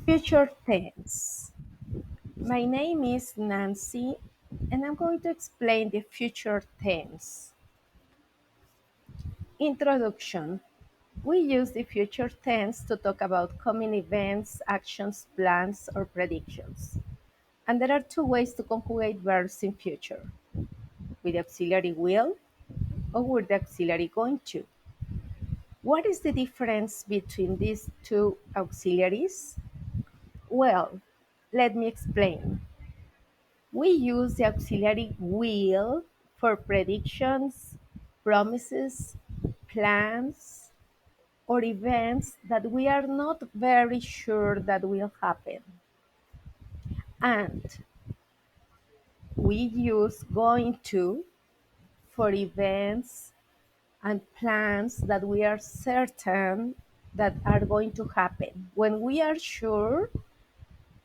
Future tense. My name is Nancy and I'm going to explain the future tense. Introduction. We use the future tense to talk about coming events, actions, plans, or predictions. And there are two ways to conjugate verbs in future, with the auxiliary will or with the auxiliary going to. What is the difference between these two auxiliaries? Well, let me explain. We use the auxiliary will for predictions, promises, plans, or events that we are not very sure that will happen. And we use going to for events and plans that we are certain that are going to happen. When we are sure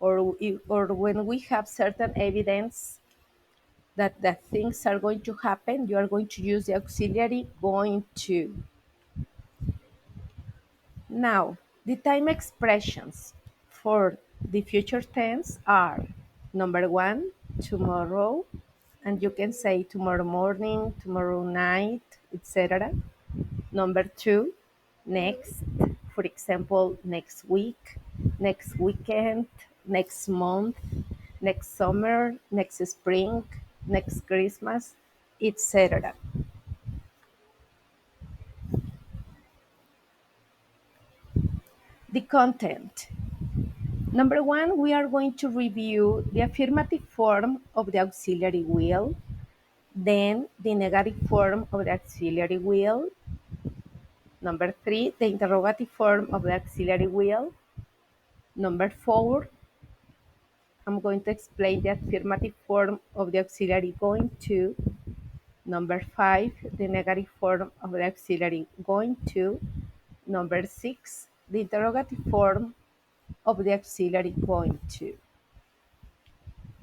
or when we have certain evidence that things are going to happen, you are going to use the auxiliary going to. Now, the time expressions for the future tense are number one, tomorrow, and you can say tomorrow morning, tomorrow night, etc. Number two, next, for example, next week, next weekend, next month, next summer, next spring, next Christmas, etc. The content. Number one, we are going to review the affirmative form of the auxiliary will, then the negative form of the auxiliary will. Number three, the interrogative form of the auxiliary will. Number four, I'm going to explain the affirmative form of the auxiliary going to. Number five, the negative form of the auxiliary going to. Number six, the interrogative form of the auxiliary going to.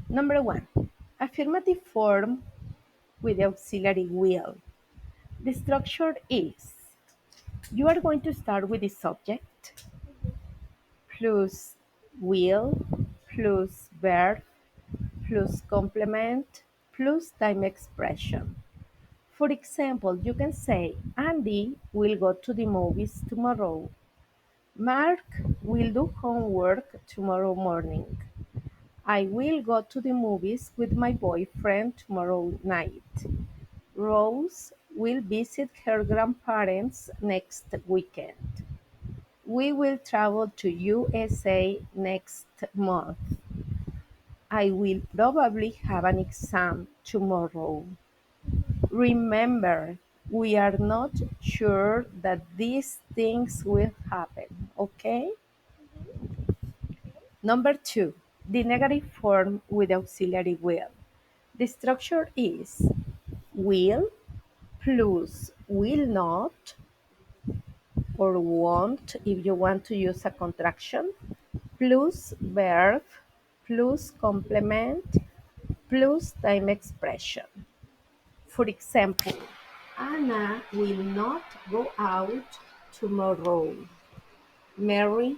Number one, affirmative form with the auxiliary will. The structure is you are going to start with the subject plus will plus verb plus complement plus time expression. For example, you can say, Andy will go to the movies tomorrow. Mark will do homework tomorrow morning. I will go to the movies with my boyfriend tomorrow night. Rose will visit her grandparents next weekend. We will travel to USA next month. I will probably have an exam tomorrow. Remember, we are not sure that these things will happen, okay? Number two, the negative form with auxiliary will. The structure is will plus will not or won't if you want to use a contraction plus verb plus complement plus time expression. For example, Anna will not go out tomorrow. Mary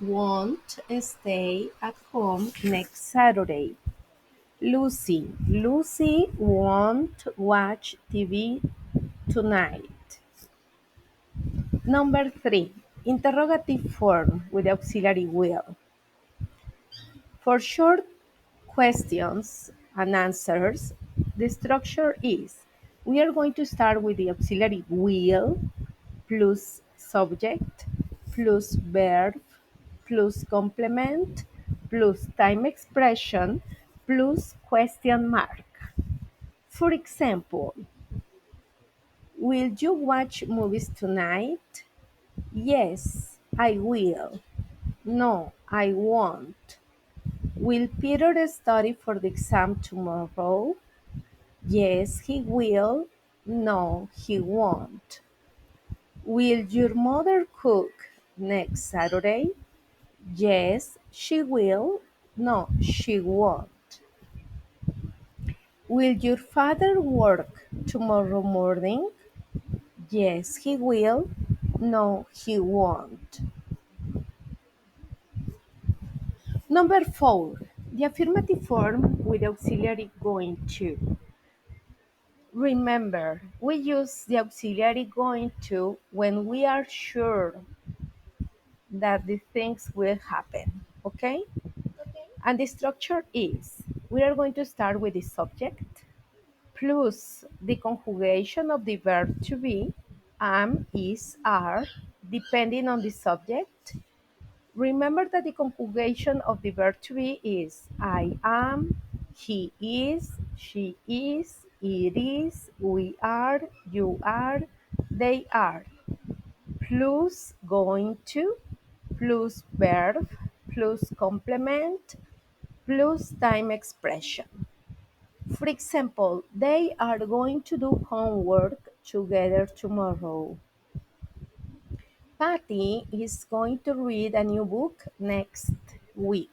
won't stay at home next Saturday. Lucy won't watch TV tonight. Number three, interrogative form with auxiliary will. For short questions and answers, the structure is we are going to start with the auxiliary will plus subject plus verb plus complement plus time expression plus question mark. For example, will you watch movies tonight? Yes, I will. No, I won't. Will Peter study for the exam tomorrow? Yes, he will. No, he won't. Will your mother cook next Saturday? Yes, she will. No, she won't. Will your father work tomorrow morning? Yes, he will. No, he won't. Number 4, the affirmative form with auxiliary going to. Remember, we use the auxiliary going to when we are sure that the things will happen, okay? And the structure is, we are going to start with the subject plus the conjugation of the verb to be, am, is, are, depending on the subject. Remember that the conjugation of the verb to be is I am, he is, she is, it is, we are, you are, they are, plus going to, plus verb, plus complement, plus time expression. For example, they are going to do homework together tomorrow. Patty is going to read a new book next week.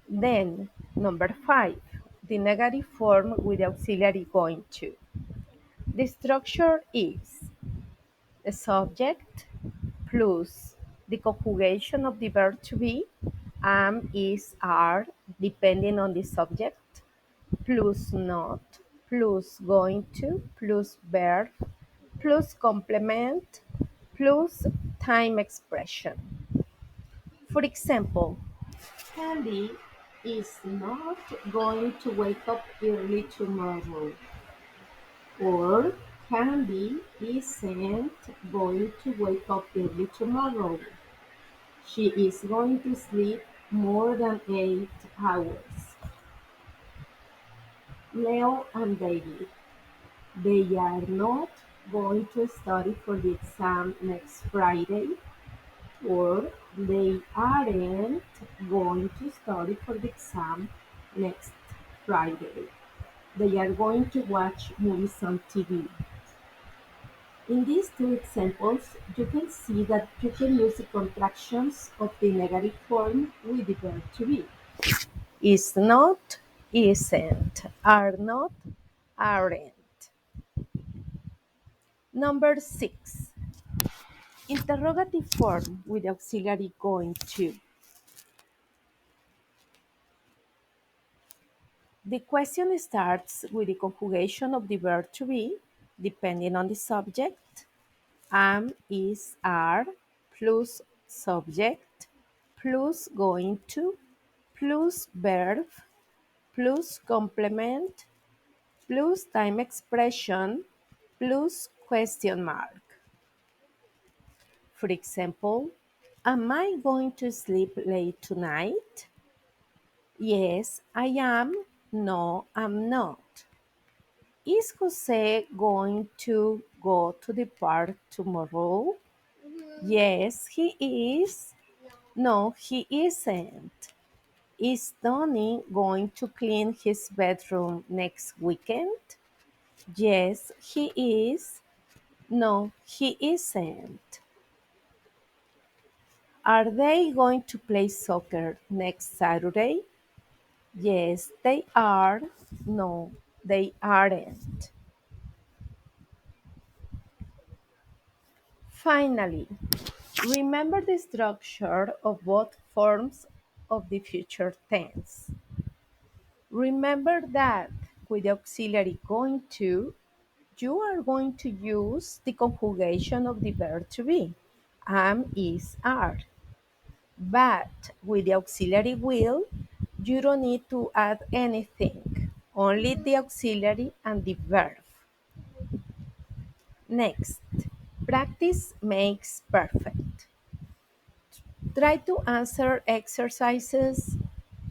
Then, number 5, the negative form with auxiliary going to. The structure is the subject plus the conjugation of the verb to be, am, is, are, depending on the subject, plus not, plus going to, plus verb, plus complement, plus time expression. For example, Candy is not going to wake up early tomorrow. Or Candy isn't going to wake up early tomorrow. She is going to sleep more than 8 hours. Leo and David, they are not going to study for the exam next Friday, or they aren't going to study for the exam next Friday. They are going to watch movies on TV. In these two examples, you can see that you can use the contractions of the negative form with the verb to be. Is not, isn't, are not, aren't. Number 6, interrogative form with auxiliary going to. The question starts with the conjugation of the verb to be, depending on the subject, am, is, are, plus subject, plus going to, plus verb, plus complement, plus time expression, plus question mark. For example, am I going to sleep late tonight? Yes, I am. No, I'm not. Is Jose going to go to the park tomorrow? Yes, he is. No, he isn't. Is Tony going to clean his bedroom next weekend? Yes, he is. No, he isn't. Are they going to play soccer next Saturday? Yes, they are. No, they aren't. Finally, remember the structure of both forms of the future tense. Remember that with the auxiliary going to, you are going to use the conjugation of the verb to be, am, is, are. But with the auxiliary will, you don't need to add anything, only the auxiliary and the verb. Next, practice makes perfect. Try to answer exercises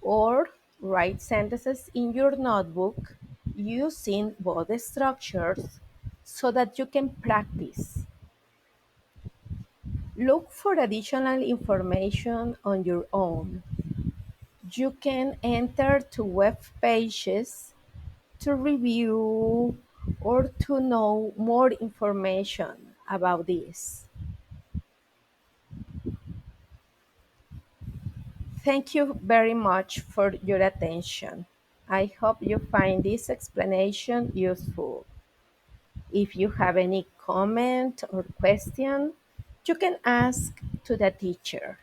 or write sentences in your notebook using both structures so that you can practice. Look for additional information on your own. You can enter to web pages to review or to know more information about this. Thank you very much for your attention. I hope you find this explanation useful. If you have any comment or question, you can ask to the teacher.